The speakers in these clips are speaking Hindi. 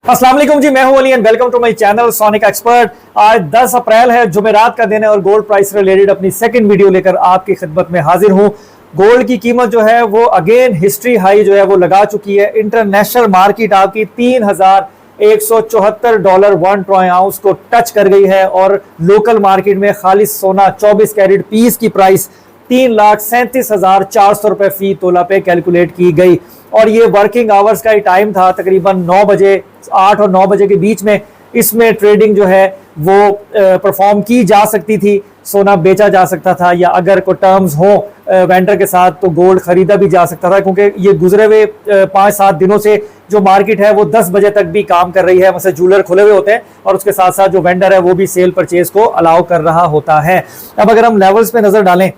अस्सलाम वालेकुम जी, मैं हूं Ali and welcome to my channel Sonic Expert. आज 10 अप्रैल है, जुमेरात का दिन है और गोल्ड प्राइस रिलेटेड अपनी सेकंड वीडियो लेकर आपकी खिदमत में हाजिर हूं। गोल्ड की कीमत जो है वो अगेन हिस्ट्री हाई जो है वो लगा चुकी है। इंटरनेशनल मार्केट आपकी $3,174 1 ट्रॉय आउंस को टच कर गई है और लोकल मार्केट में खालिस सोना 24 कैरेट पीस की प्राइस 3,37,400 रुपए फी तोला पे कैलकुलेट की गई। और ये वर्किंग आवर्स का ही टाइम था, तकरीबन 9 बजे, 8 और 9 बजे के बीच में इसमें ट्रेडिंग जो है वो परफॉर्म की जा सकती थी, सोना बेचा जा सकता था, या अगर कोई टर्म्स हो वेंडर के साथ तो गोल्ड खरीदा भी जा सकता था। क्योंकि ये गुजरे हुए 5-7 दिनों से जो मार्केट है वो 10 बजे तक भी काम कर रही है, मतलब जूलर खुले हुए होते हैं और उसके साथ साथ जो वेंडर है वो भी सेल परचेज को अलाउ कर रहा होता है। अब अगर हम लेवल्स पे नजर डालें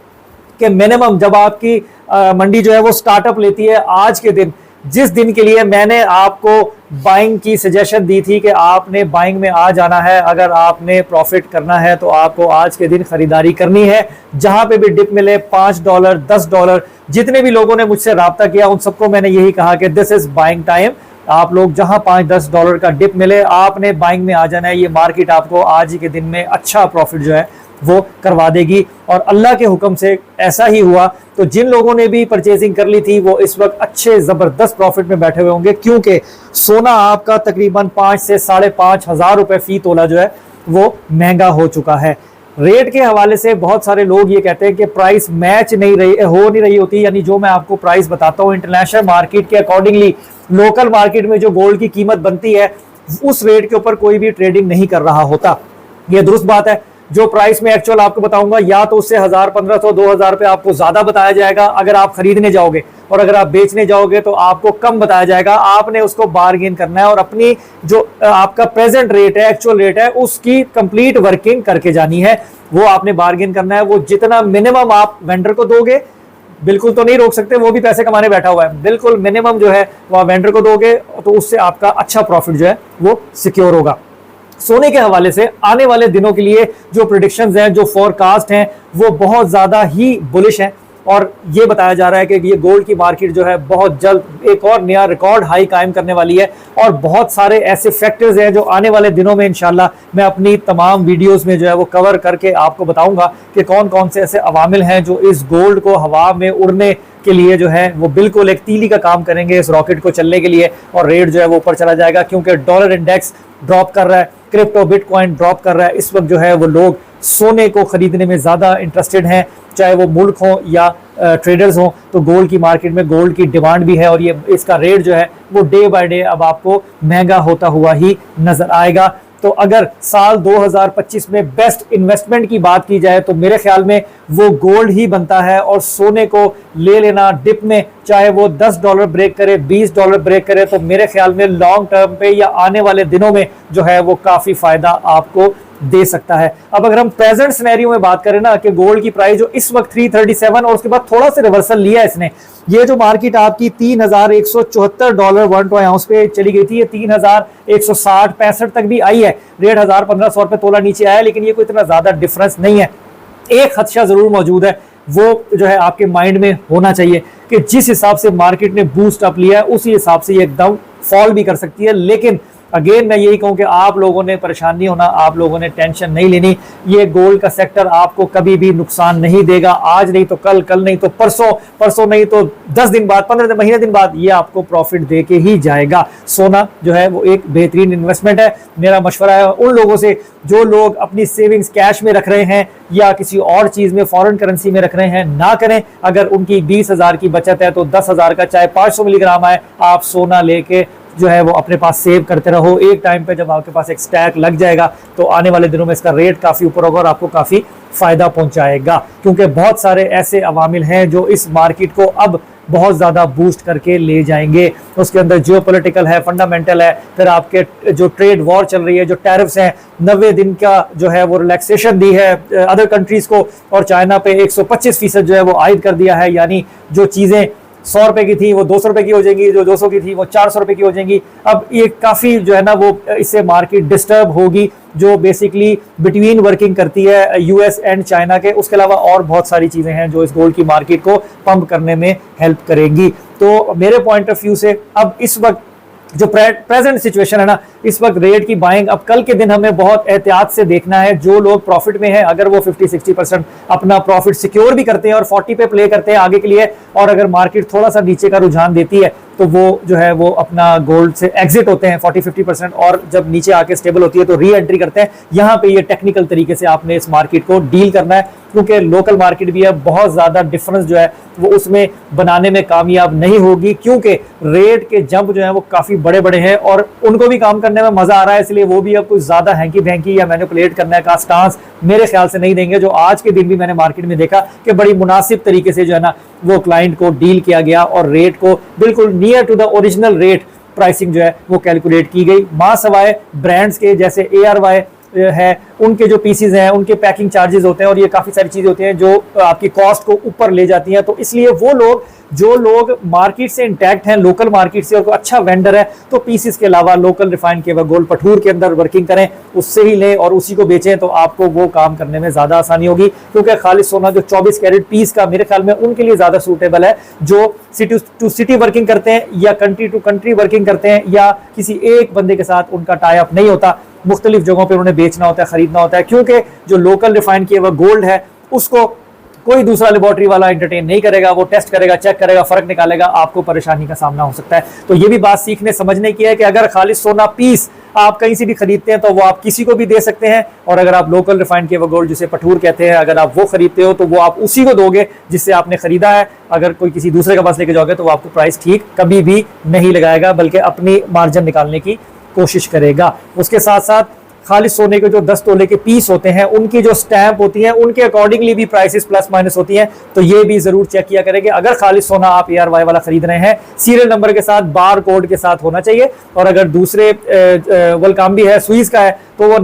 कि मिनिमम जब आपकी मंडी जो है वो स्टार्टअप लेती है, आज के दिन जिस दिन के लिए मैंने आपको बाइंग की सजेशन दी थी कि आपने बाइंग में आ जाना है, अगर आपने प्रॉफिट करना है तो आपको आज के दिन खरीदारी करनी है। जहां पे भी डिप मिले $5, $10, जितने भी लोगों ने मुझसे राब्ता किया उन सबको मैंने यही कहा कि दिस इज बाइंग टाइम। आप लोग जहां $5-10 का डिप मिले आपने बाइंग में आ जाना है। ये मार्केट आपको आज ही के दिन में अच्छा प्रॉफिट जो है वो करवा देगी और अल्लाह के हुक्म से ऐसा ही हुआ। तो जिन लोगों ने भी परचेजिंग कर ली थी वो इस वक्त अच्छे जबरदस्त प्रॉफिट में बैठे हुए होंगे, क्योंकि सोना आपका तकरीबन 5 से 5,500 हजार रुपए फी तोला जो है वो महंगा हो चुका है। रेट के हवाले से बहुत सारे लोग ये कहते हैं कि प्राइस मैच नहीं रही होती, यानी जो मैं आपको प्राइस बताता हूँ इंटरनेशनल मार्केट के अकॉर्डिंगली लोकल मार्केट में जो गोल्ड की कीमत बनती है उस रेट के ऊपर कोई भी ट्रेडिंग नहीं कर रहा होता। ये दुरुस्त बात है। जो प्राइस में एक्चुअल आपको बताऊंगा या तो उससे 1,000, 1,500, 2,000 पे आपको ज्यादा बताया जाएगा अगर आप खरीदने जाओगे, और अगर आप बेचने जाओगे तो आपको कम बताया जाएगा। आपने उसको बार्गेन करना है और अपनी जो आपका प्रेजेंट रेट है, एक्चुअल रेट है, उसकी कंप्लीट वर्किंग करके जानी है। वो आपने बार्गेन करना है। वो जितना मिनिमम आप वेंडर को दोगे, बिल्कुल तो नहीं रोक सकते, वो भी पैसे कमाने बैठा हुआ है, बिल्कुल मिनिमम जो है वो आप वेंडर को दोगे तो उससे आपका अच्छा प्रॉफिट जो है वो सिक्योर होगा। सोने के हवाले से आने वाले दिनों के लिए जो प्रेडिक्शंस हैं, जो फोरकास्ट हैं, वो बहुत ज़्यादा ही बुलिश हैं और ये बताया जा रहा है कि ये गोल्ड की मार्केट जो है बहुत जल्द एक और नया रिकॉर्ड हाई कायम करने वाली है। और बहुत सारे ऐसे फैक्टर्स हैं जो आने वाले दिनों में इंशाल्लाह मैं अपनी तमाम वीडियोस में जो है वो कवर करके आपको बताऊंगा कि कौन कौन से ऐसे अवामिल हैं जो इस गोल्ड को हवा में उड़ने के लिए जो है वो बिल्कुल एक तीली का काम करेंगे इस रॉकेट को चलने के लिए, और रेट जो है वो ऊपर चला जाएगा। क्योंकि डॉलर इंडेक्स ड्रॉप कर रहा है, क्रिप्टो बिटकॉइन ड्रॉप कर रहा है, इस वक्त जो है वो लोग सोने को खरीदने में ज़्यादा इंटरेस्टेड हैं, चाहे वो मुल्क हो या ट्रेडर्स हो। तो गोल्ड की मार्केट में गोल्ड की डिमांड भी है और ये इसका रेट जो है वो डे बाय डे अब आपको महंगा होता हुआ ही नजर आएगा। तो अगर साल 2025 में बेस्ट इन्वेस्टमेंट की बात की जाए तो मेरे ख्याल में वो गोल्ड ही बनता है, और सोने को ले लेना डिप में, चाहे वो $10 ब्रेक करे, $20 ब्रेक करे, तो मेरे ख्याल में लॉन्ग टर्म पे या आने वाले दिनों में जो है वो काफी फायदा आपको दे सकता है। अब अगर हम प्रेजेंट सिनेरियो में बात करें ना कि गोल्ड की प्राइस जो इस वक्त 337 और उसके बाद थोड़ा सा रिवर्सल लिया इसने, ये जो मार्केट आपकी $3,174 1 ट्रॉय आउंस पे चली गई थी, ये 3,160-65 तक भी आई है। रेट 1,000-1,500 रुपए तोला नीचे आया, लेकिन ये कोई इतना ज्यादा डिफरेंस नहीं है। एक खदशा जरूर मौजूद है, वो जो है आपके माइंड में होना चाहिए कि जिस हिसाब से मार्केट ने बूस्ट अप लिया है उसी हिसाब से ये एकदम फॉल भी कर सकती है। लेकिन अगेन मैं यही कहूं कि आप लोगों ने परेशान नहीं होना, आप लोगों ने टेंशन नहीं लेनी। ये गोल्ड का सेक्टर आपको कभी भी नुकसान नहीं देगा। आज नहीं तो कल, कल नहीं तो परसों, परसों नहीं तो 10 दिन बाद, 15 महीने दिन बाद ये आपको प्रॉफिट दे के ही जाएगा। सोना जो है वो एक बेहतरीन इन्वेस्टमेंट है। मेरा मशवरा है उन लोगों से जो लोग अपनी सेविंग्स कैश में रख रहे हैं या किसी और चीज में फॉरेन करेंसी में रख रहे हैं, ना करें। अगर उनकी 20,000 की बचत है तो 10,000 का चाहे 500 मिलीग्राम आए, आप सोना लेके जो है वो अपने पास सेव करते रहो। एक टाइम पे जब आपके पास एक स्टैक लग जाएगा तो आने वाले दिनों में इसका रेट काफी ऊपर होगा और आपको काफी फायदा पहुंचाएगा। क्योंकि बहुत सारे ऐसे अवामिल हैं जो इस मार्केट को अब बहुत ज्यादा बूस्ट करके ले जाएंगे। उसके अंदर जियोपॉलिटिकल है, फंडामेंटल है, फिर आपके जो ट्रेड वॉर चल रही है, जो टैरिफ्स हैं, 90 दिन का जो है वो रिलैक्सेशन दी है अदर कंट्रीज को, और चाइना पे 125% जो है वो आयद कर दिया है। यानी जो चीजें 100 रुपए की थी वो 200 रुपए की हो जाएंगी, जो 200 की थी वो 400 रुपए की हो जाएंगी। अब ये काफी जो है ना वो इससे मार्केट डिस्टर्ब होगी, जो बेसिकली बिटवीन वर्किंग करती है यूएस एंड चाइना के। उसके अलावा और बहुत सारी चीजें हैं जो इस गोल्ड की मार्केट को पंप करने में हेल्प करेंगी। तो मेरे पॉइंट ऑफ व्यू से अब इस वक्त जो प्रेजेंट सिचुएशन है ना, इस वक्त रेट की बाइंग अब कल के दिन हमें बहुत एहतियात से देखना है। जो लोग प्रॉफिट में हैं, अगर वो 50-60% अपना प्रॉफिट सिक्योर भी करते हैं और 40 पे प्ले करते हैं आगे के लिए, और अगर मार्केट थोड़ा सा नीचे का रुझान देती है तो वो जो है वो अपना गोल्ड से एग्जिट होते हैं 40-50%, और जब नीचे आके स्टेबल होती है तो री एंट्री करते हैं। यहाँ पे ये टेक्निकल तरीके से आपने इस मार्केट को डील करना है, क्योंकि लोकल मार्केट भी है, बहुत ज्यादा डिफरेंस जो है वो उसमें बनाने में कामयाब नहीं होगी, क्योंकि रेट के जंप जो है वो काफी बड़े बड़े हैं और उनको भी काम करने में मजा आ रहा है, इसलिए वो भी अब कुछ ज्यादा हैंकी भैंकी या मैनिपुलेट करने का स्टांस मेरे ख्याल से नहीं देंगे। जो आज के दिन भी मैंने मार्केट में देखा कि बड़ी मुनासिब तरीके से जो है ना वो क्लाइंट को डील किया गया और रेट को बिल्कुल near to the original rate pricing जो है वो कैलकुलेट की गई। मां सवाए ब्रांड्स के जैसे ARY है, उनके जो पीसीज हैं उनके पैकिंग चार्जेस होते हैं और ये काफी सारी चीजें होती हैं जो आपकी कॉस्ट को ऊपर ले जाती हैं। तो इसलिए वो लोग जो लोग मार्केट से इंटैक्ट हैं, लोकल मार्केट से, और अच्छा वेंडर है, तो पीसीज के अलावा लोकल रिफाइंड के गोल्ड पठूर के अंदर वर्किंग करें, उससे ही लें और उसी को बेचें, तो आपको वो काम करने में ज्यादा आसानी होगी। क्योंकि खालिद सोना जो 24 कैरेट पीस का मेरे ख्याल में उनके लिए ज्यादा सूटेबल है, जो सिटी टू सिटी वर्किंग करते हैं या कंट्री टू कंट्री वर्किंग करते हैं, या किसी एक बंदे के साथ उनका टाई अप नहीं होता, मुख्तलिफ जगहों पर उन्हें बेचना होता है, खरीदना होता है। क्योंकि जो लोकल रिफाइंड किया हुआ गोल्ड है उसको कोई दूसरा लेबोरेटरी वाला एंटरटेन नहीं करेगा, वो टेस्ट करेगा, चेक करेगा, फर्क निकालेगा, आपको परेशानी का सामना हो सकता है। तो ये भी बात सीखने समझने की है कि अगर खालिद सोना पीस आप कहीं से भी खरीदते हैं तो वो आप किसी को भी दे सकते हैं, और अगर आप लोकल रिफाइंड किया हुआ गोल्ड जिसे पठूर कहते हैं, अगर आप वो खरीदते हो तो वो आप उसी को दोगे जिससे आपने खरीदा है। अगर कोई किसी दूसरे के पास लेके जाओगे तो वो आपको प्राइस ठीक कभी भी नहीं लगाएगा, बल्कि अपनी मार्जिन निकालने की कोशिश करेगा। उसके साथ साथ खालिद सोने के जो 10 तोले के पीस होते हैं उनकी जो स्टैंप होती है उनके अकॉर्डिंगली भी प्राइसेस प्लस माइनस होती हैं, तो ये भी जरूर चेक किया करेंगे। अगर खालिद सोना आप ARY वाला खरीद रहे हैं, सीरियल नंबर के साथ, बार कोड के साथ होना चाहिए, और अगर दूसरे वलकाम्बी है, सुइस का है, तो वो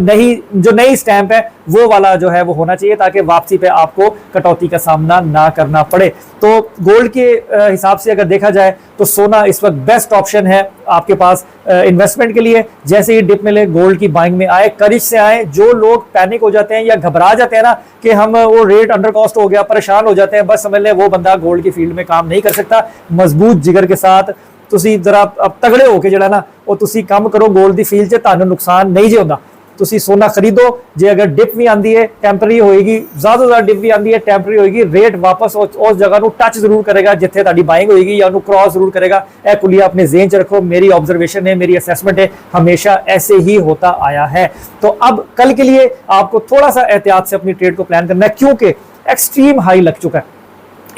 जो नई स्टैंप है वो वाला जो है वो होना चाहिए, ताकि वापसी पे आपको कटौती का सामना ना करना पड़े। तो गोल्ड के हिसाब से अगर देखा जाए तो सोना इस वक्त बेस्ट ऑप्शन है आपके पास इन्वेस्टमेंट के लिए। जैसे ही डिप मिले गोल्ड की बाइंग में आए, करिश से आए। जो लोग पैनिक हो जाते हैं या घबरा जाते हैं ना कि हम वो रेट अंडर कॉस्ट हो गया, परेशान हो जाते हैं, बस समझ लें वो बंदा गोल्ड की फील्ड में काम नहीं कर सकता। मजबूत जिगर के साथ तुसी जरा अब तगड़े होके जड़ा ना वो तुसी काम करो गोल्ड की फील्ड से, तानू नुकसान नहीं जे होंदा। तुसी सोना खरीदो, जे अगर डिप भी आंदी है टैंपररी होएगी, ज्यादा डिप भी आंदी है टैंपररी होएगी, रेट वापस उस जगह को टच जरूर करेगा जिथे ताड़ी बाइंग होएगी, या उन्हें क्रॉस जरूर करेगा। ए कुलिया अपने ज़हन च रखो, मेरी ऑब्जर्वेशन है, मेरी असेसमेंट है, हमेशा ऐसे ही होता आया है। तो अब कल के लिए आपको थोड़ा सा एहतियात से अपनी ट्रेड को प्लान करना है, क्योंकि एक्सट्रीम हाई लग चुका है,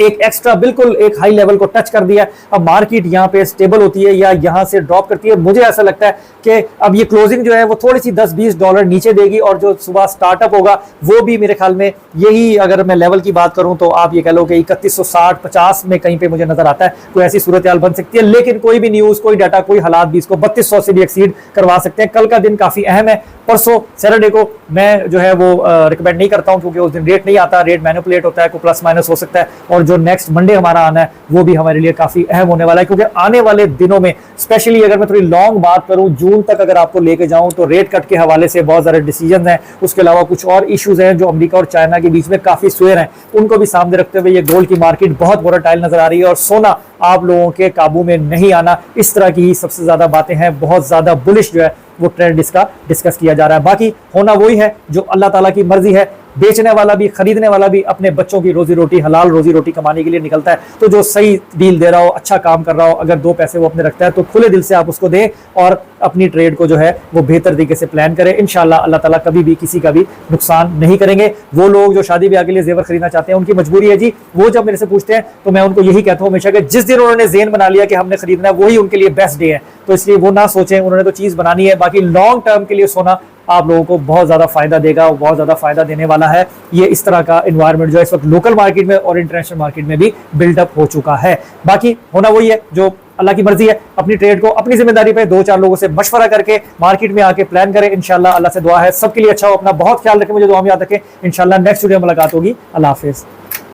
एक एक्स्ट्रा बिल्कुल एक हाई लेवल को टच कर दिया। अब मार्केट यहाँ पे स्टेबल होती है या यहाँ से ड्रॉप करती है, मुझे ऐसा लगता है कि अब ये क्लोजिंग जो है वो थोड़ी सी $10-20 नीचे देगी, और जो सुबह स्टार्टअप होगा वो भी मेरे ख्याल में यही, अगर मैं लेवल की बात करूं तो आप ये कह लो कि 3160-50 में कहीं पे मुझे नजर आता है कोई ऐसी सूरत हाल बन सकती है। लेकिन कोई भी न्यूज, कोई डाटा, कोई हालात भी इसको 3200 से भी एक्सीड करवा सकते हैं। कल का दिन काफी अहम है। परसों सैटरडे को मैं जो है वो रिकमेंड नहीं करता हूं, क्योंकि उस दिन रेट नहीं आता, रेट मैनिपुलेट होता है, कोई प्लस माइनस हो सकता है। और जो नेक्स्ट मंडे हमारा आना है वो भी हमारे लिए काफी अहम होने वाला है, क्योंकि आने वाले दिनों में, स्पेशली अगर मैं थोड़ी लॉन्ग बात करूं, जून तक अगर आपको लेके जाऊं, तो रेट कट के हवाले से बहुत सारे डिसीजन हैं। उसके अलावा कुछ और इश्यूज हैं जो अमेरिका और चाइना के बीच में काफी स्वेर हैं, उनको भी सामने रखते हुए ये गोल्ड की मार्केट बहुत वोलेटाइल नजर आ रही है, और सोना आप लोगों के काबू में नहीं आना। इस तरह की ही सबसे ज्यादा बातें हैं, बहुत ज्यादा बुलिश जो है वो ट्रेंड इसका डिस्कस किया जा रहा है। बाकी होना वही है जो अल्लाह ताला की मर्जी है। बेचने वाला भी, खरीदने वाला भी अपने बच्चों की रोजी रोटी, हलाल रोजी रोटी कमाने के लिए निकलता है। तो जो सही डील दे रहा हो, अच्छा काम कर रहा हो, अगर 2 पैसे वो अपने रखता है तो खुले दिल से आप उसको दें और अपनी ट्रेड को जो है वो बेहतर तरीके से प्लान करें। इंशाल्लाह अल्लाह ताला कभी भी किसी का भी नुकसान नहीं करेंगे। वो लोग जो शादी ब्याह के लिए जेवर खरीदना चाहते हैं उनकी मजबूरी है जी। वो जब मेरे से पूछते हैं तो मैं उनको यही कहता हूँ हमेशा कि जिस दिन उन्होंने ज़हन बना लिया कि हमने खरीदना है, वही उनके लिए बेस्ट डे है। तो इसलिए वो ना सोचें, उन्होंने तो चीज बनानी है। बाकी लॉन्ग टर्म के लिए सोना आप लोगों को बहुत ज्यादा फायदा देगा, बहुत ज्यादा फायदा देने वाला है। ये इस तरह का एनवायरनमेंट जो है इस वक्त लोकल मार्केट में और इंटरनेशनल मार्केट में भी बिल्डअप हो चुका है। बाकी होना वही है जो अल्लाह की मर्जी है। अपनी ट्रेड को अपनी जिम्मेदारी पे 2-4 लोगों से मशवरा करके मार्केट में आके प्लान करें। इंशाल्लाह अल्लाह से दुआ है सबके लिए अच्छा हो। अपना बहुत ख्याल रखें, मुझे दुआ में याद रखें। इंशाल्लाह नेक्स्ट वीडियो में मुलाकात होगी। अल्लाह हाफिज।